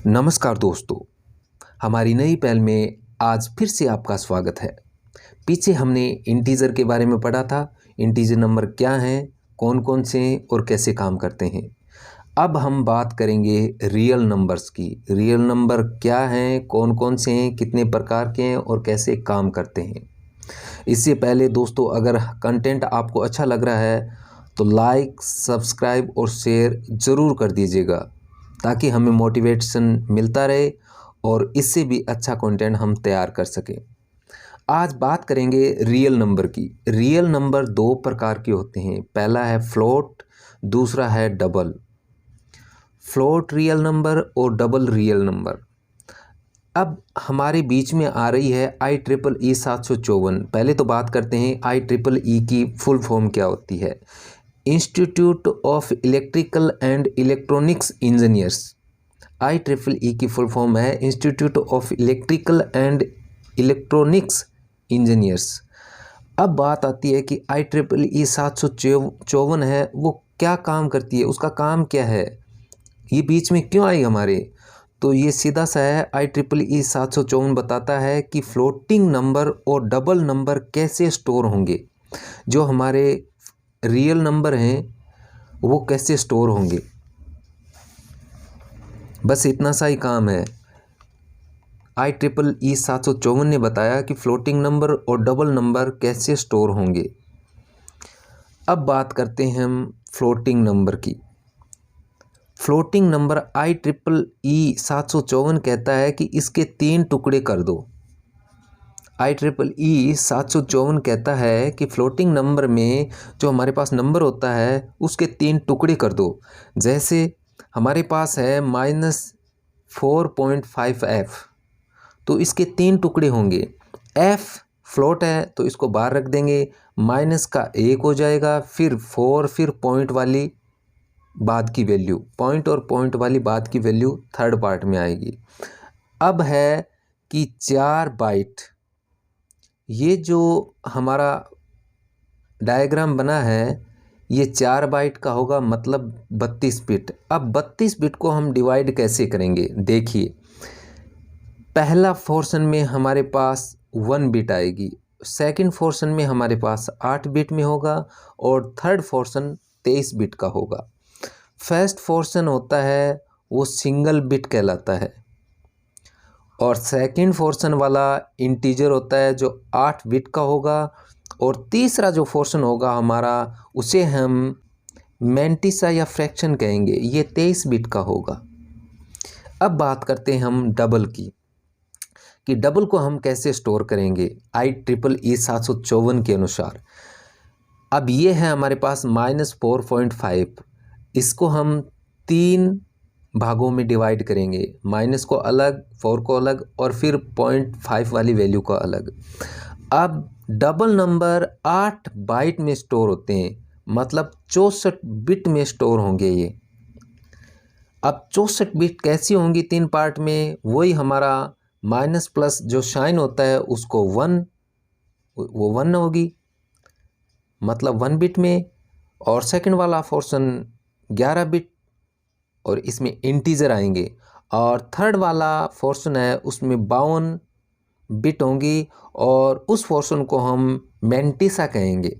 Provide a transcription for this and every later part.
नमस्कार दोस्तों, हमारी नई पहल में आज फिर से आपका स्वागत है। पीछे हमने इंटीजर के बारे में पढ़ा था। इंटीजर नंबर क्या हैं, कौन कौन से हैं और कैसे काम करते हैं। अब हम बात करेंगे रियल नंबर्स की। रियल नंबर क्या हैं, कौन कौन से हैं, कितने प्रकार के हैं और कैसे काम करते हैं। इससे पहले दोस्तों, अगर कंटेंट आपको अच्छा लग रहा है तो लाइक, सब्सक्राइब और शेयर ज़रूर कर दीजिएगा, ताकि हमें मोटिवेशन मिलता रहे और इससे भी अच्छा कंटेंट हम तैयार कर सकें। आज बात करेंगे रियल नंबर की। रियल नंबर दो प्रकार के होते हैं। पहला है फ्लोट, दूसरा है डबल। फ्लोट रियल नंबर और डबल रियल नंबर। अब हमारे बीच में आ रही है IEEE 754। पहले तो बात करते हैं IEEE की फुल फॉर्म क्या होती है। Institute of electrical and electronics engineers. IEEE की फुल फॉर्म है institute of electrical and electronics engineers. अब बात आती है कि IEEE 754 है, वो क्या काम करती है, उसका काम क्या है, ये बीच में क्यों आई हमारे। तो ये सीधा सा है, IEEE 754 बताता है कि फ्लोटिंग नंबर और डबल नंबर कैसे स्टोर होंगे। जो हमारे रियल नंबर हैं वो कैसे स्टोर होंगे, बस इतना सा ही काम है। IEEE 754 ने बताया कि फ्लोटिंग नंबर और डबल नंबर कैसे स्टोर होंगे। अब बात करते हैं हम फ्लोटिंग नंबर की। फ्लोटिंग नंबर IEEE 754 कहता है कि इसके 3 टुकड़े कर दो। IEEE 754 कहता है कि फ्लोटिंग नंबर में जो हमारे पास नंबर होता है उसके 3 टुकड़े कर दो। जैसे हमारे पास है -4.5f, तो इसके 3 टुकड़े होंगे। f फ्लोट है तो इसको बाहर रख देंगे, माइनस का 1 हो जाएगा, फिर 4, फिर पॉइंट वाली बाद की वैल्यू, पॉइंट और पॉइंट वाली बाद की वैल्यू थर्ड पार्ट में आएगी। अब है कि 4 बाइट, ये जो हमारा डायग्राम बना है ये 4 बाइट का होगा, मतलब 32 बिट। अब 32 बिट को हम डिवाइड कैसे करेंगे, देखिए। पहला पोर्शन में हमारे पास 1 बिट आएगी, सेकंड पोर्शन में हमारे पास 8 बिट में होगा और थर्ड पोर्शन 23 बिट का होगा। फर्स्ट पोर्शन होता है वो सिंगल बिट कहलाता है और सेकंड पोर्शन वाला इंटीजर होता है जो 8 बिट का होगा और तीसरा जो पोर्शन होगा हमारा उसे हम मैंटिसा या फ्रैक्शन कहेंगे, ये 23 बिट का होगा। अब बात करते हैं हम डबल की, कि डबल को हम कैसे स्टोर करेंगे IEEE 754 के अनुसार। अब ये है हमारे पास -4.5, इसको हम 3 भागों में डिवाइड करेंगे, माइनस को अलग, 4 को अलग और फिर 0.5 वाली वैल्यू को अलग। अब डबल नंबर 8 बाइट में स्टोर होते हैं, मतलब 64 बिट में स्टोर होंगे ये। अब 64 बिट कैसी होंगी 3 पार्ट में, वही हमारा माइनस प्लस जो साइन होता है उसको 1, वो 1 होगी, मतलब 1 बिट में, और सेकंड वाला पोर्शन 11 बिट और इसमें इंटीजर आएंगे, और थर्ड वाला पोर्शन है उसमें 52 बिट होंगी और उस पोर्शन को हम मैंटिसा कहेंगे।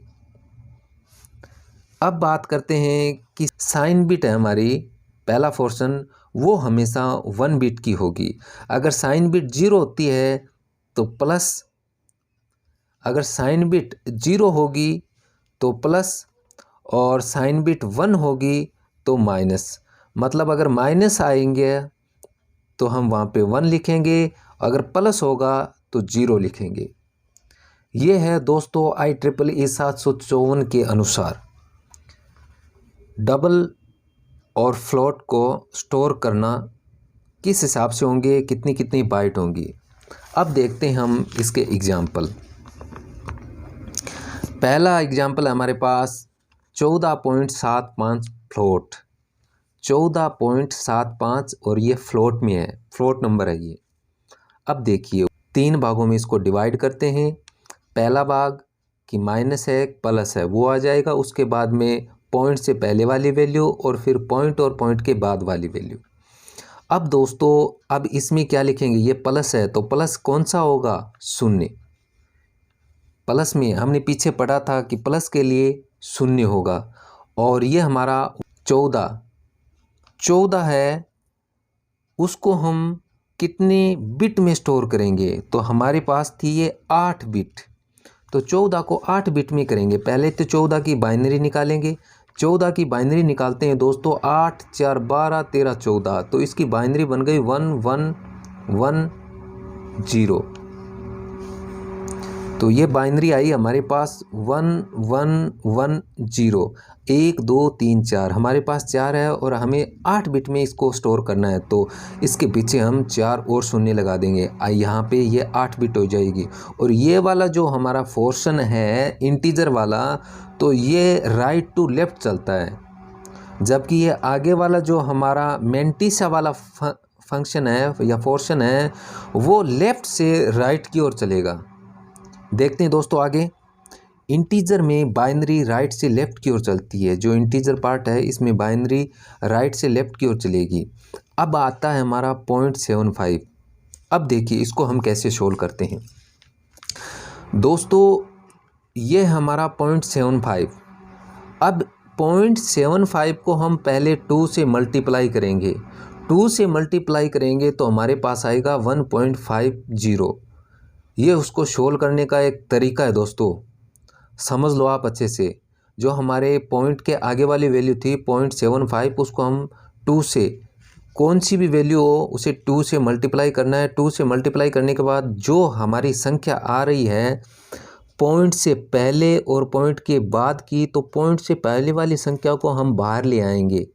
अब बात करते हैं कि साइन बिट है हमारी, पहला पोर्शन, वो हमेशा 1 बिट की होगी। अगर साइन बिट 0 होती है तो प्लस, अगर साइन बिट 0 होगी तो प्लस और साइन बिट 1 होगी तो माइनस। मतलब अगर माइनस आएंगे तो हम वहाँ पे 1 लिखेंगे, अगर प्लस होगा तो 0 लिखेंगे। ये है दोस्तों IEEE 754 के अनुसार डबल और फ्लोट को स्टोर करना किस हिसाब से होंगे, कितनी कितनी बाइट होंगी। अब देखते हैं हम इसके एग्जाम्पल। पहला एग्जाम्पल हमारे पास 14.75 फ्लोट, 14.75 और ये फ्लोट में है, फ्लोट नंबर है ये। अब देखिए 3 भागों में इसको डिवाइड करते हैं। पहला भाग कि माइनस है प्लस है वो आ जाएगा, उसके बाद में पॉइंट से पहले वाली वैल्यू और फिर पॉइंट और पॉइंट के बाद वाली वैल्यू। अब दोस्तों अब इसमें क्या लिखेंगे, ये प्लस है तो प्लस कौन सा होगा, शून्य। प्लस में हमने पीछे पढ़ा था कि प्लस के लिए शून्य होगा। और ये हमारा 14 है, उसको हम कितने बिट में स्टोर करेंगे, तो हमारे पास थी ये 8 बिट, तो 14 को 8 बिट में करेंगे। पहले तो 14 की बाइनरी निकालेंगे। 14 की बाइनरी निकालते हैं दोस्तों, 8 4 12 13 14, तो इसकी बाइनरी बन गई 1 1 1 0। तो ये बाइनरी आई हमारे पास 1 1 1 0, 1 2 3 4, हमारे पास 4 है और हमें 8 बिट में इसको स्टोर करना है, तो इसके पीछे हम 4 और शून्य लगा देंगे। यहाँ पे ये 8 बिट हो जाएगी। और ये वाला जो हमारा पोर्शन है इंटीजर वाला, तो ये राइट टू लेफ़्ट चलता है, जबकि ये आगे वाला जो हमारा मेंटिसा वाला फंक्शन है या पोर्शन है, वो लेफ़्ट से राइट की ओर चलेगा। देखते हैं दोस्तों आगे। इंटीजर में बाइनरी राइट से लेफ़्ट की ओर चलती है, जो इंटीजर पार्ट है इसमें बाइनरी राइट से लेफ़्ट की ओर चलेगी। अब आता है हमारा 0.75। अब देखिए इसको हम कैसे सोल्व करते हैं दोस्तों। ये हमारा 0.75। अब 0.75 को हम पहले 2 से मल्टीप्लाई करेंगे। 2 से मल्टीप्लाई करेंगे तो हमारे पास आएगा 1.50। ये उसको सोल्व करने का एक तरीका है दोस्तों, समझ लो आप अच्छे से। जो हमारे पॉइंट के आगे वाली वैल्यू थी 0.75, उसको हम 2 से, कौन सी भी वैल्यू हो उसे 2 से मल्टीप्लाई करना है। 2 से मल्टीप्लाई करने के बाद जो हमारी संख्या आ रही है पॉइंट से पहले और पॉइंट के बाद की, तो पॉइंट से पहले वाली संख्या को हम बाहर ले आएंगे।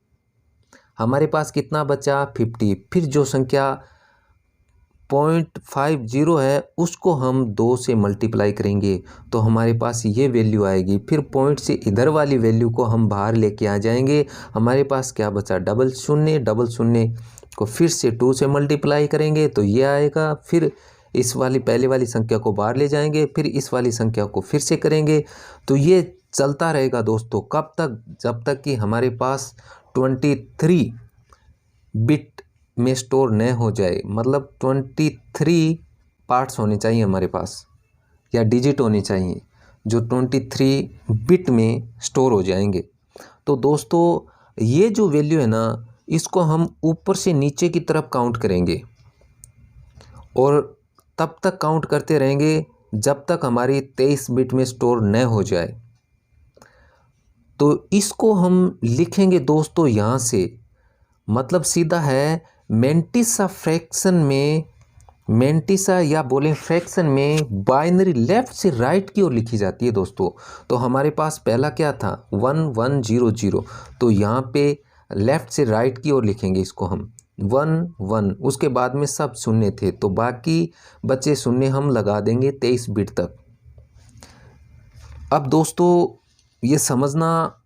हमारे पास कितना बचा, 50। फिर जो संख्या 0.50 है उसको हम 2 से मल्टीप्लाई करेंगे तो हमारे पास ये वैल्यू आएगी। फिर पॉइंट से इधर वाली वैल्यू को हम बाहर लेके आ जाएंगे। हमारे पास क्या बचा, 00। 00 को फिर से 2 से मल्टीप्लाई करेंगे तो ये आएगा। फिर इस वाली पहले वाली संख्या को बाहर ले जाएंगे, फिर इस वाली संख्या को फिर से करेंगे। तो ये चलता रहेगा दोस्तों, कब तक, जब तक कि हमारे पास 23 बिट में स्टोर न हो जाए। मतलब 23 पार्ट्स होने चाहिए हमारे पास, या डिजिट होने चाहिए जो 23 बिट में स्टोर हो जाएंगे। तो दोस्तों ये जो वैल्यू है ना, इसको हम ऊपर से नीचे की तरफ काउंट करेंगे और तब तक काउंट करते रहेंगे जब तक हमारी 23 बिट में स्टोर न हो जाए। तो इसको हम लिखेंगे दोस्तों यहाँ से, मतलब सीधा है मेंटिसा फ्रैक्शन में, मेंटिसा या बोलें फ्रैक्शन में बाइनरी लेफ़्ट से राइट की ओर लिखी जाती है दोस्तों। तो हमारे पास पहला क्या था, 1 1 0 0, तो यहाँ पे लेफ़्ट से राइट की ओर लिखेंगे इसको हम 1 1। उसके बाद में सब शून्य थे तो बाकी बचे शून्य हम लगा देंगे 23 बिट तक। अब दोस्तों ये समझना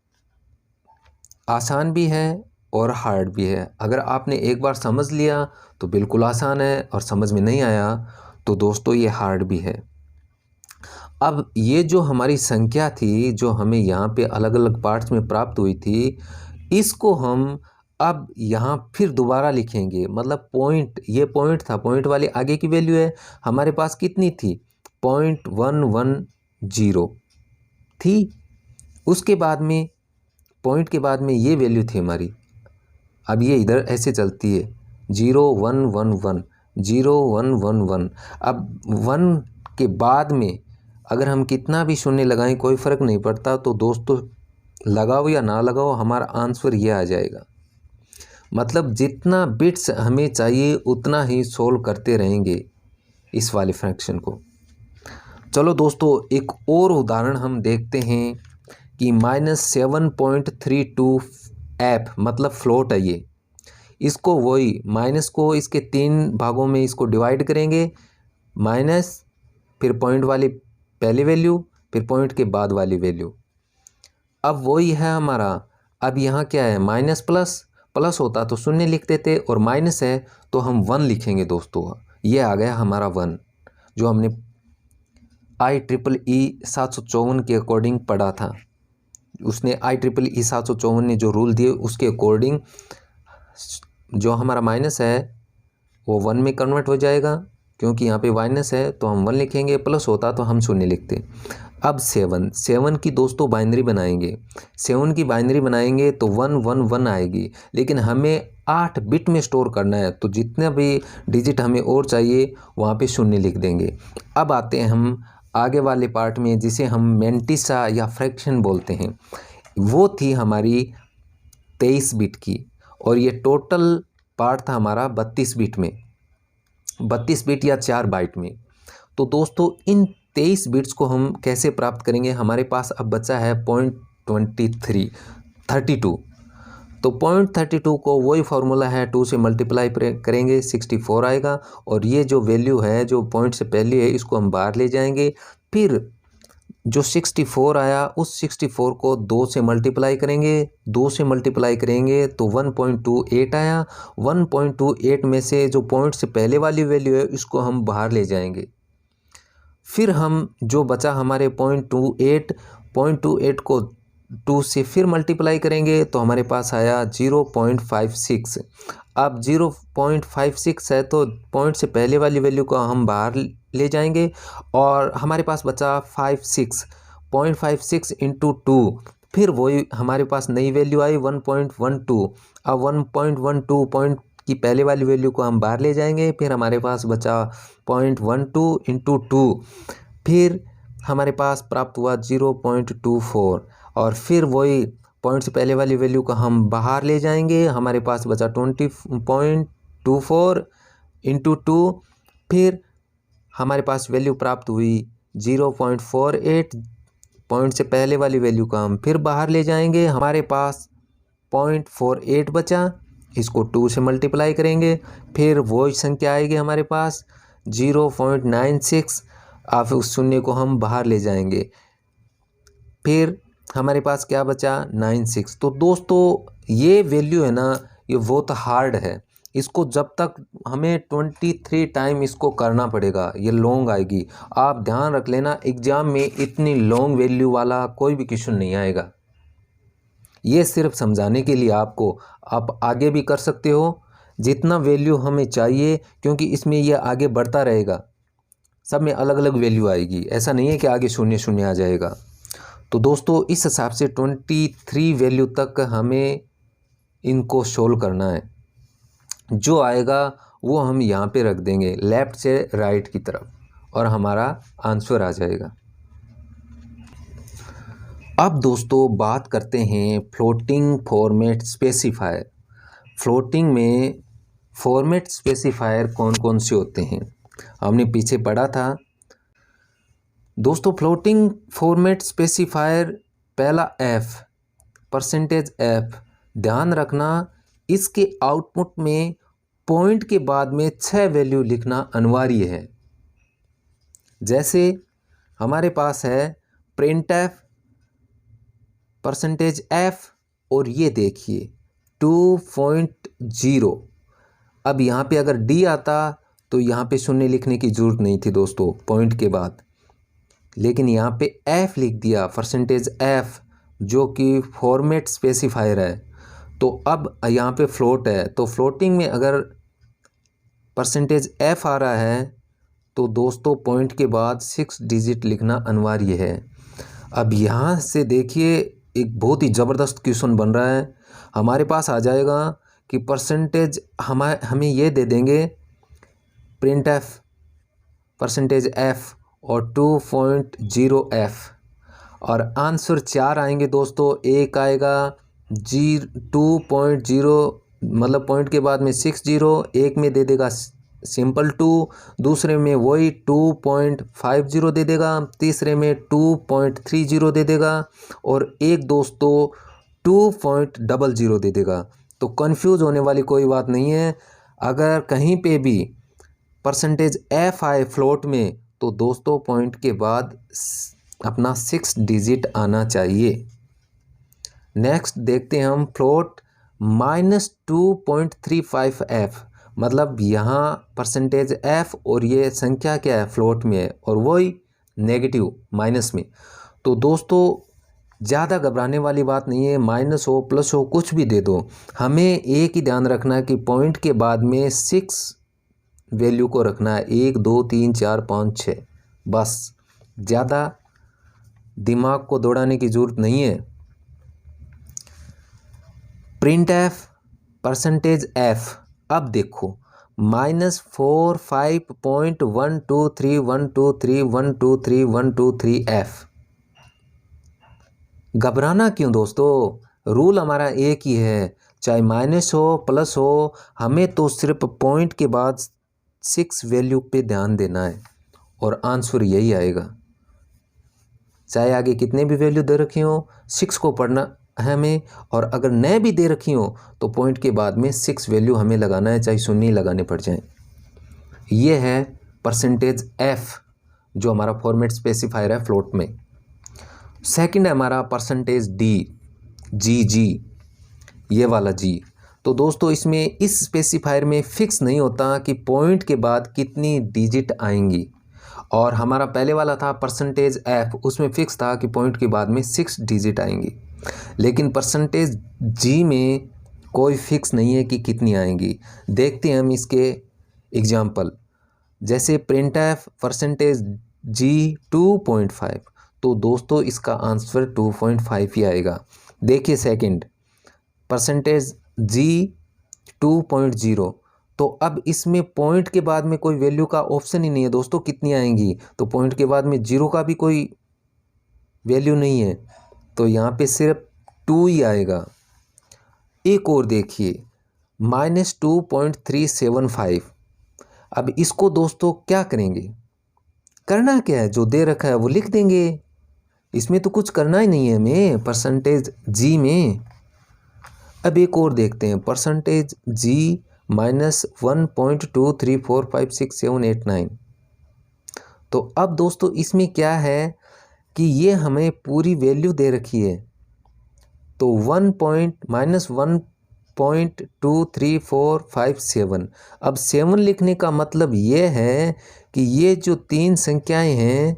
आसान भी है और हार्ड भी है। अगर आपने एक बार समझ लिया तो बिल्कुल आसान है, और समझ में नहीं आया तो दोस्तों ये हार्ड भी है। अब ये जो हमारी संख्या थी, जो हमें यहाँ पे अलग अलग पार्ट्स में प्राप्त हुई थी, इसको हम अब यहाँ फिर दोबारा लिखेंगे। मतलब पॉइंट, ये पॉइंट था, पॉइंट वाली आगे की वैल्यू है हमारे पास कितनी थी, 0.110 थी। उसके बाद में पॉइंट के बाद में ये वैल्यू थी हमारी। अब ये इधर ऐसे चलती है 0 1 1 1 0 1 1 1। अब 1 के बाद में अगर हम कितना भी शून्य लगाएं कोई फ़र्क नहीं पड़ता। तो दोस्तों लगाओ या ना लगाओ, हमारा आंसर ये आ जाएगा। मतलब जितना बिट्स हमें चाहिए उतना ही सोल्व करते रहेंगे इस वाले फ्रैक्शन को। चलो दोस्तों एक और उदाहरण हम देखते हैं कि -7.32 f, मतलब फ्लोट है ये। इसको वही माइनस को इसके 3 भागों में इसको डिवाइड करेंगे, माइनस फिर पॉइंट वाली पहली वैल्यू, फिर पॉइंट के बाद वाली वैल्यू। अब वही है हमारा। अब यहाँ क्या है, माइनस प्लस, प्लस होता तो शून्य लिख देते और माइनस है तो हम 1 लिखेंगे दोस्तों। ये आ गया हमारा 1, जो हमने IEEE 754 के अकॉर्डिंग पढ़ा था। उसने IEEE 754 ने जो रूल दिए उसके अकॉर्डिंग जो हमारा माइनस है वो 1 में कन्वर्ट हो जाएगा, क्योंकि यहाँ पे माइनस है तो हम 1 लिखेंगे, प्लस होता तो हम 0 लिखते। अब 7 की दोस्तों बाइनरी बनाएंगे। 7 की बाइनरी बनाएंगे तो 111 आएगी, लेकिन हमें 8 बिट में स्टोर करना है, तो जितने भी डिजिट हमें और चाहिए वहाँ पे 0 लिख देंगे। अब आते हैं हम आगे वाले पार्ट में, जिसे हम मैंटिसा या फ्रैक्शन बोलते हैं। वो थी हमारी 23 बिट की, और ये टोटल पार्ट था हमारा 32 बिट में, 32 बिट या 4 बाइट में। तो दोस्तों इन 23 बिट्स को हम कैसे प्राप्त करेंगे? हमारे पास अब बचा है 0.32। तो 0.32 को वही फार्मूला है, 2 से मल्टीप्लाई करेंगे 64 आएगा, और ये जो वैल्यू है जो पॉइंट से पहले है इसको हम बाहर ले जाएंगे। फिर जो 64 आया उस 64 को 2 से मल्टीप्लाई करेंगे, 2 से मल्टीप्लाई करेंगे तो 1.28 आया। 1.28 में से जो पॉइंट से पहले वाली वैल्यू है इसको हम बाहर ले जाएंगे। फिर हम जो बचा हमारे 0.28 को 2 से फिर मल्टीप्लाई करेंगे तो हमारे पास आया 0.56। अब 0.56 है तो पॉइंट से पहले वाली वैल्यू को हम बाहर ले जाएंगे, और हमारे पास बचा 0.56 इंटू 2। फिर वही हमारे पास नई वैल्यू आई 1.12। अब 1.12 पॉइंट की पहले वाली वैल्यू को हम बाहर ले जाएंगे, फिर हमारे पास बचा 0.12 इंटू 2। फिर हमारे पास प्राप्त हुआ 0.24, और फिर वही पॉइंट से पहले वाली वैल्यू को हम बाहर ले जाएंगे, हमारे पास बचा 20.24 इंटू 2। फिर हमारे पास वैल्यू प्राप्त हुई 0.48। पॉइंट से पहले वाली वैल्यू को हम फिर बाहर ले जाएंगे, हमारे पास 0.48 बचा, इसको 2 से मल्टीप्लाई करेंगे, फिर वही संख्या आएगी हमारे पास 0.96। अब उस शून्य को हम बाहर ले जाएंगे, फिर हमारे पास क्या बचा 96। तो दोस्तों ये वैल्यू है ना, ये बहुत हार्ड है, इसको जब तक हमें 23 टाइम इसको करना पड़ेगा, ये लॉन्ग आएगी। आप ध्यान रख लेना, एग्ज़ाम में इतनी लॉन्ग वैल्यू वाला कोई भी क्वेश्चन नहीं आएगा। ये सिर्फ समझाने के लिए आपको, आप आगे भी कर सकते हो जितना वैल्यू हमें चाहिए, क्योंकि इसमें यह आगे बढ़ता रहेगा, सब में अलग अलग वैल्यू आएगी, ऐसा नहीं है कि आगे 0 आ जाएगा। तो दोस्तों इस हिसाब से 23 वैल्यू तक हमें इनको सोल्व करना है। जो आएगा वो हम यहाँ पे रख देंगे लेफ़्ट से राइट की तरफ, और हमारा आंसर आ जाएगा। अब दोस्तों बात करते हैं फ्लोटिंग फॉर्मेट स्पेसिफायर। फ्लोटिंग में फॉर्मेट स्पेसिफायर कौन कौन से होते हैं हमने पीछे पढ़ा था। दोस्तों फ्लोटिंग फॉर्मेट स्पेसिफायर पहला F, %F। ध्यान रखना इसके आउटपुट में पॉइंट के बाद में 6 वैल्यू लिखना अनिवार्य है। जैसे हमारे पास है printf %F, और ये देखिए 2.0। अब यहाँ पे अगर D आता तो यहाँ पे 0 लिखने की ज़रूरत नहीं थी दोस्तों पॉइंट के बाद, लेकिन यहाँ पे F लिख दिया %F, जो कि फॉर्मेट स्पेसिफायर है। तो अब यहाँ पे फ्लोट है, तो फ्लोटिंग में अगर %F आ रहा है तो दोस्तों पॉइंट के बाद 6 डिजिट लिखना अनिवार्य है। अब यहाँ से देखिए एक बहुत ही ज़बरदस्त क्वेश्चन बन रहा है। हमारे पास आ जाएगा कि परसेंटेज हमें ये दे देंगे printf %F और 2.0F, और आंसर 4 आएंगे दोस्तों। एक आएगा 2.0, मतलब पॉइंट के बाद में 60, एक में दे देगा सिंपल 2, दूसरे में वही 2.50 दे देगा, तीसरे में 2.30 दे देगा, और एक दोस्तों 2.00 दे देगा। तो कंफ्यूज होने वाली कोई बात नहीं है। अगर कहीं पे भी %F आए फ्लोट में तो दोस्तों पॉइंट के बाद अपना 6 डिजिट आना चाहिए। नेक्स्ट देखते हैं हम फ्लोट -2.35F, मतलब यहाँ %F और ये संख्या क्या है फ्लोट में है, और वही नेगेटिव माइनस में। तो दोस्तों ज़्यादा घबराने वाली बात नहीं है, माइनस हो प्लस हो कुछ भी दे दो, हमें एक ही ध्यान रखना है कि पॉइंट के बाद में 6 वैल्यू को रखना है, 1 2 3 4 5 6, बस। ज़्यादा दिमाग को दौड़ाने की ज़रूरत नहीं है। प्रिंट एफ परसेंटेज एफ, अब देखो -4 5.123 घबराना क्यों दोस्तों, रूल हमारा एक ही है, चाहे माइनस हो प्लस हो, हमें तो सिर्फ पॉइंट के बाद 6 वैल्यू पे ध्यान देना है और आंसर यही आएगा। चाहे आगे कितने भी वैल्यू दे रखी हो, 6 को पढ़ना है हमें, और अगर न भी दे रखी हो तो पॉइंट के बाद में 6 वैल्यू हमें लगाना है, चाहे शून्य ही लगाने पड़ जाए। ये है परसेंटेज एफ जो हमारा फॉर्मेट स्पेसिफायर है फ्लोट में। सेकंड है हमारा परसेंटेज डी, जी, ये वाला जी। तो दोस्तों इसमें इस स्पेसिफायर में फिक्स नहीं होता कि पॉइंट के बाद कितनी डिजिट आएंगी, और हमारा पहले वाला था परसेंटेज एफ, उसमें फिक्स था कि पॉइंट के बाद में 6 डिजिट आएंगी। लेकिन परसेंटेज जी में कोई फिक्स नहीं है कि कितनी आएंगी। देखते हैं हम इसके एग्जाम्पल, जैसे प्रिंट एफ परसेंटेज जी 2.5, तो दोस्तों इसका आंसर 2.5 ही आएगा। देखिए सेकंड परसेंटेज जी 2.0, तो अब इसमें पॉइंट के बाद में कोई वैल्यू का ऑप्शन ही नहीं है दोस्तों, कितनी आएंगी, तो पॉइंट के बाद में 0 का भी कोई वैल्यू नहीं है, तो यहाँ पे सिर्फ 2 ही आएगा। एक और देखिए -2.375, अब इसको दोस्तों क्या करेंगे, करना क्या है, जो दे रखा है वो लिख देंगे, इसमें तो कुछ करना ही नहीं है हमें परसेंटेज जी में। अब एक और देखते हैं परसेंटेज जी -1.2345678 तो अब दोस्तों इसमें क्या है कि ये हमें पूरी वैल्यू दे रखी है, तो -1.23457। अब 7 लिखने का मतलब ये है कि ये जो 3 संख्याएं हैं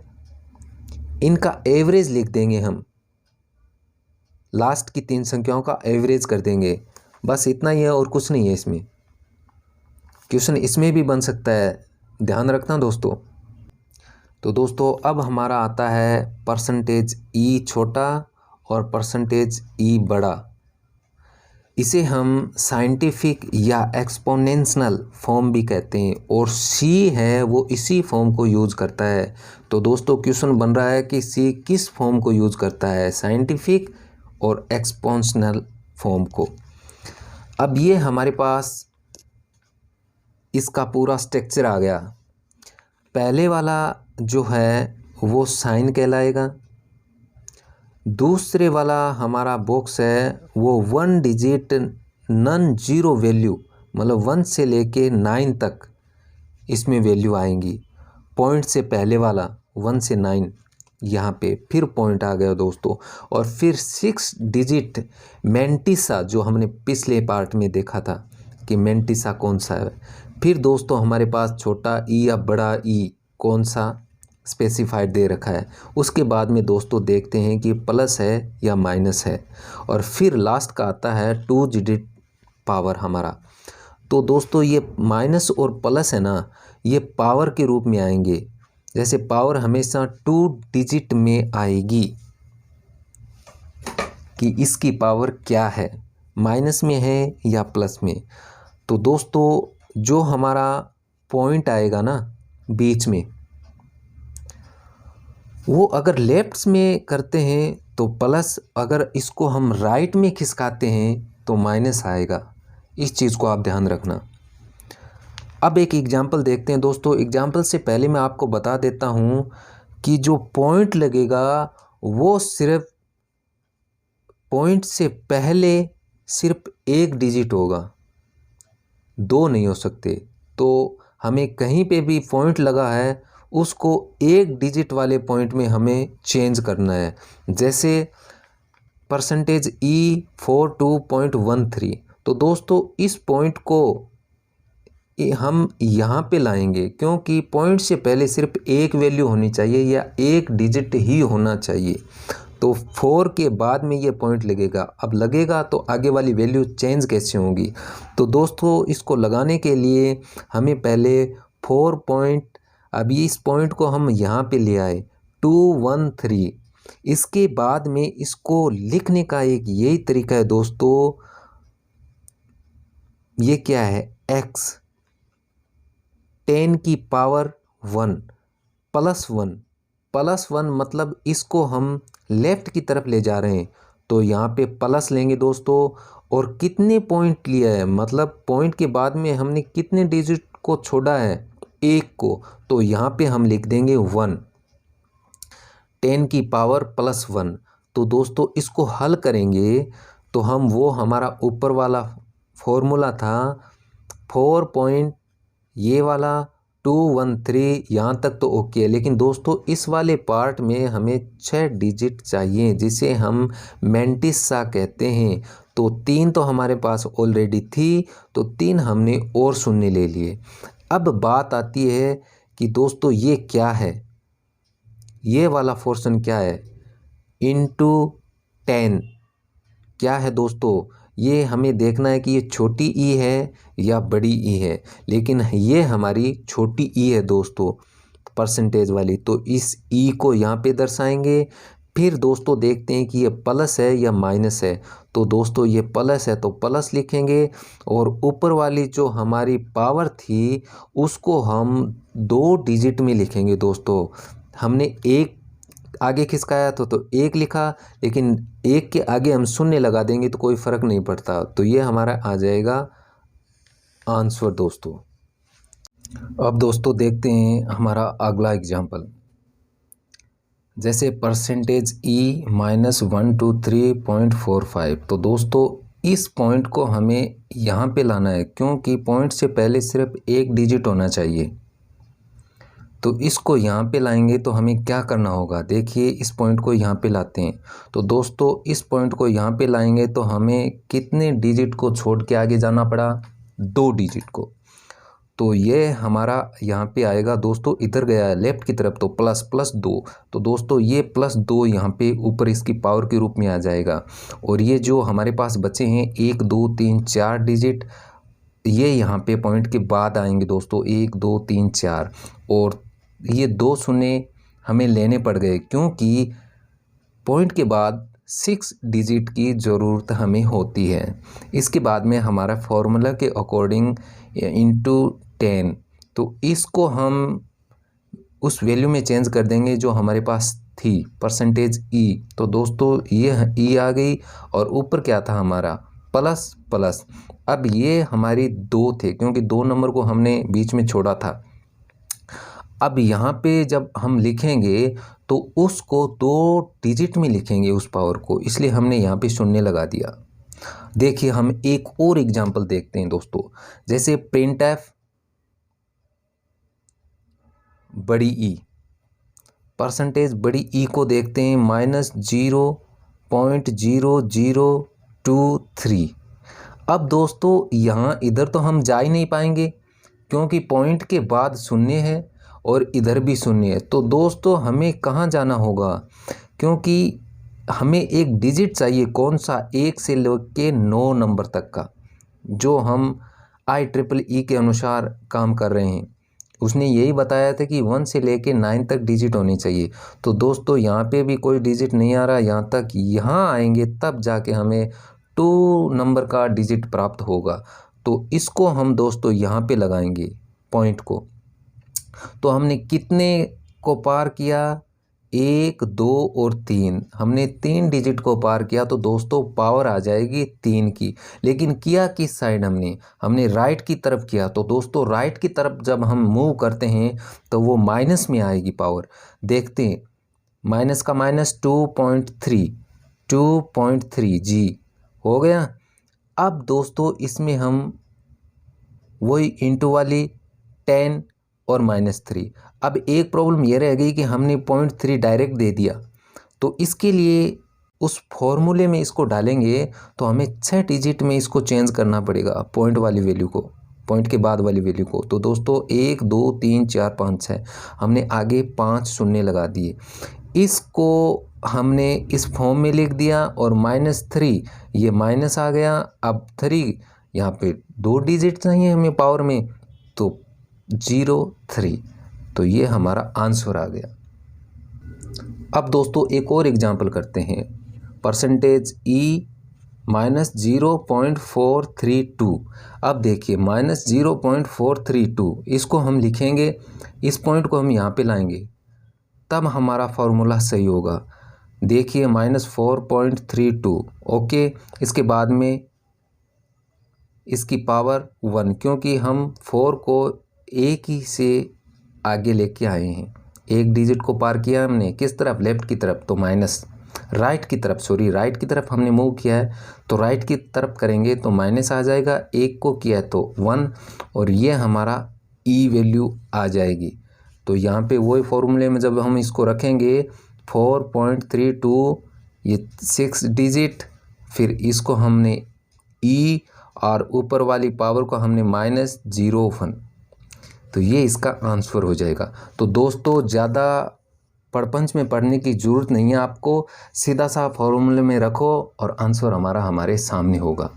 इनका एवरेज लिख देंगे हम, लास्ट की 3 संख्याओं का एवरेज कर देंगे, बस इतना ही है और कुछ नहीं है इसमें। क्वेश्चन इसमें भी बन सकता है, ध्यान रखना दोस्तों। तो दोस्तों अब हमारा आता है परसेंटेज ई छोटा और परसेंटेज ई बड़ा। इसे हम साइंटिफिक या एक्सपोनेंशियल फॉर्म भी कहते हैं, और सी है वो इसी फॉर्म को यूज़ करता है। तो दोस्तों क्वेश्चन बन रहा है कि सी किस फॉर्म को यूज़ करता है, साइंटिफिक और एक्सपोनेंशियल फॉर्म को। अब ये हमारे पास इसका पूरा स्ट्रक्चर आ गया। पहले वाला जो है वो साइन कहलाएगा, दूसरे वाला हमारा बॉक्स है वो 1 डिजिट नॉन जीरो वैल्यू, मतलब 1 से लेके 9 तक इसमें वैल्यू आएंगी। पॉइंट से पहले वाला 1 से 9 यहाँ पे फिर पॉइंट आ गया दोस्तों, और फिर 6 डिजिट मेंटिसा जो हमने पिछले पार्ट में देखा था कि मेंटिसा कौन सा है। फिर दोस्तों हमारे पास छोटा ई या बड़ा ई कौन सा स्पेसिफाइड दे रखा है। उसके बाद में दोस्तों देखते हैं कि प्लस है या माइनस है, और फिर लास्ट का आता है 2 डिजिट पावर हमारा। तो दोस्तों ये माइनस और प्लस है ना, ये पावर के रूप में आएंगे, जैसे पावर हमेशा 2 डिजिट में आएगी कि इसकी पावर क्या है, माइनस में है या प्लस में। तो दोस्तों जो हमारा पॉइंट आएगा ना बीच में, वो अगर लेफ्ट में करते हैं तो प्लस, अगर इसको हम राइट में खिसकाते हैं तो माइनस आएगा। इस चीज़ को आप ध्यान रखना। अब एक एग्जाम्पल देखते हैं दोस्तों। एग्जाम्पल से पहले मैं आपको बता देता हूँ कि जो पॉइंट लगेगा वो सिर्फ पॉइंट से पहले सिर्फ 1 डिजिट होगा, 2 नहीं हो सकते। तो हमें कहीं पे भी पॉइंट लगा है उसको 1 डिजिट वाले पॉइंट में हमें चेंज करना है। जैसे परसेंटेज ई 42.13, तो दोस्तों इस पॉइंट को हम यहाँ पे लाएंगे, क्योंकि पॉइंट से पहले सिर्फ 1 वैल्यू होनी चाहिए या 1 डिजिट ही होना चाहिए। तो 4 के बाद में ये पॉइंट लगेगा। अब लगेगा तो आगे वाली वैल्यू चेंज कैसे होगी? तो दोस्तों इसको लगाने के लिए हमें पहले 4 पॉइंट, अभी इस पॉइंट को हम यहाँ पे ले आए 2 1 3। इसके बाद में इसको लिखने का एक यही तरीका है दोस्तों, ये क्या है x 10 की पावर 1 प्लस 1 मतलब इसको हम लेफ़्ट की तरफ ले जा रहे हैं, तो यहाँ पे प्लस लेंगे दोस्तों। और कितने पॉइंट लिया है, मतलब पॉइंट के बाद में हमने कितने डिजिट को छोड़ा है, 1 को, तो यहाँ पे हम लिख देंगे 1, 10 की पावर प्लस 1। तो दोस्तों इसको हल करेंगे तो हम वो हमारा ऊपर वाला फॉर्मूला था 4 पॉइंट ये वाला 213, यहाँ तक तो ओके है। लेकिन दोस्तों इस वाले पार्ट में हमें 6 डिजिट चाहिए जिसे हम मैंटिस सा कहते हैं। तो 3 तो हमारे पास ऑलरेडी थी, तो 3 हमने और शून्य ले लिए। अब बात आती है कि दोस्तों ये क्या है, ये वाला पोर्शन क्या है, इंटू 10 क्या है दोस्तों, ये हमें देखना है कि ये छोटी ई है या बड़ी ई है। लेकिन ये हमारी छोटी ई है दोस्तों, परसेंटेज वाली, तो इस ई को यहाँ पे दर्शाएंगे। फिर दोस्तों देखते हैं कि ये प्लस है या माइनस है। तो दोस्तों ये प्लस है तो प्लस लिखेंगे, और ऊपर वाली जो हमारी पावर थी उसको हम 2 डिजिट में लिखेंगे दोस्तों। हमने एक आगे खिसकाया तो 1 लिखा, लेकिन 1 के आगे हम शून्य लगा देंगे तो कोई फ़र्क नहीं पड़ता। तो ये हमारा आ जाएगा आंसर दोस्तों। अब दोस्तों देखते हैं हमारा अगला एग्जाम्पल, जैसे परसेंटेज ई -123.45। तो दोस्तों इस पॉइंट को हमें यहाँ पे लाना है, क्योंकि पॉइंट से पहले सिर्फ 1 डिजिट होना चाहिए। तो इसको यहाँ पे लाएंगे तो हमें क्या करना होगा, देखिए इस पॉइंट को यहाँ पे लाते हैं। तो दोस्तों इस पॉइंट को यहाँ पे लाएंगे तो हमें कितने डिजिट को छोड़ के आगे जाना पड़ा, 2 डिजिट को। तो ये हमारा यहाँ पे आएगा दोस्तों, इधर गया है लेफ़्ट की तरफ, तो ++2। तो दोस्तों ये +2 यहाँ पे ऊपर इसकी पावर के रूप में आ जाएगा। और ये जो हमारे पास बचे हैं 1 2 3 4 डिजिट, ये यहाँ पे पॉइंट के बाद आएंगे दोस्तों, 1 2 3 4। और ये 2 शून्य हमें लेने पड़ गए, क्योंकि पॉइंट के बाद 6 डिजिट की ज़रूरत हमें होती है। इसके बाद में हमारा फॉर्मूला के अकॉर्डिंग इंटू 10, तो इसको हम उस वैल्यू में चेंज कर देंगे जो हमारे पास थी, परसेंटेज ई। तो दोस्तों ये ई आ गई, और ऊपर क्या था हमारा प्लस प्लस। अब ये हमारी 2 थे, क्योंकि 2 नंबर को हमने बीच में छोड़ा था। अब यहाँ पे जब हम लिखेंगे तो उसको 2 डिजिट में लिखेंगे उस पावर को, इसलिए हमने यहाँ पे शून्य लगा दिया। देखिए हम एक और एग्जांपल देखते हैं दोस्तों, जैसे प्रिंटफ बड़ी ई, परसेंटेज बड़ी ई को देखते हैं -0.0023। अब दोस्तों यहाँ इधर तो हम जा ही नहीं पाएंगे, क्योंकि पॉइंट के बाद शून्य है और इधर भी शून्य है। तो दोस्तों हमें कहाँ जाना होगा, क्योंकि हमें एक डिजिट चाहिए, कौन सा, 1 से लेके 9 नंबर तक का, जो हम IEEE के अनुसार काम कर रहे हैं। उसने यही बताया था कि 1 से लेके 9 तक डिजिट होनी चाहिए। तो दोस्तों यहाँ पे भी कोई डिजिट नहीं आ रहा, यहाँ तक यहाँ आएंगे तब जाके हमें 2 नंबर का डिजिट प्राप्त होगा। तो इसको हम दोस्तों यहाँ पे लगाएंगे पॉइंट को। तो हमने कितने को पार किया, 1 2 और 3, हमने 3 डिजिट को पार किया। तो दोस्तों पावर आ जाएगी 3 की। लेकिन किया किस साइड हमने राइट की तरफ किया। तो दोस्तों राइट की तरफ जब हम मूव करते हैं तो वो माइनस में आएगी पावर। देखते हैं, माइनस का माइनस 2.3 जी हो गया। अब दोस्तों इसमें हम वही इंटू वाली 10 और -3। अब एक प्रॉब्लम ये रह गई कि हमने 0.3 डायरेक्ट दे दिया, तो इसके लिए उस फॉर्मूले में इसको डालेंगे तो हमें 6 डिजिट में इसको चेंज करना पड़ेगा, पॉइंट वाली वैल्यू को, पॉइंट के बाद वाली वैल्यू को। तो दोस्तों 1 2 3 4 5 6 हमने आगे 5 शून्य लगा दिए। इसको हमने इस फॉर्म में लिख दिया और -3 ये माइनस आ गया। अब 3 यहाँ पे 2 डिजिट चाहिए हमें पावर में, तो 0 3, तो ये हमारा आंसर आ गया। अब दोस्तों एक और एग्जांपल करते हैं। परसेंटेज ई -0.432। अब देखिए -0.432 इसको हम लिखेंगे, इस पॉइंट को हम यहाँ पे लाएंगे, तब हमारा फॉर्मूला सही होगा। देखिए -4.32, ओके। इसके बाद में इसकी पावर 1, क्योंकि हम 4 को एक ही से आगे लेके आए हैं, एक डिजिट को पार किया हमने किस तरफ, लेफ्ट की तरफ, तो माइनस राइट की तरफ, राइट की तरफ हमने मूव किया है, तो राइट की तरफ करेंगे तो माइनस आ जाएगा, एक को किया है तो 1, और ये हमारा ई वैल्यू आ जाएगी। तो यहाँ पे वही फॉर्मूले में जब हम इसको रखेंगे 4.32, ये 6 डिजिट, फिर इसको हमने ई और ऊपर वाली पावर को हमने -01, तो ये इसका आंसर हो जाएगा। तो दोस्तों ज़्यादा पढ़पंच में पढ़ने की ज़रूरत नहीं है, आपको सीधा सा फॉर्मूले में रखो और आंसर हमारे सामने होगा।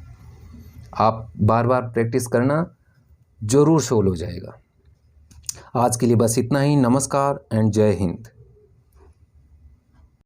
आप बार बार प्रैक्टिस करना, ज़रूर सोल्व हो जाएगा। आज के लिए बस इतना ही। नमस्कार एंड जय हिंद।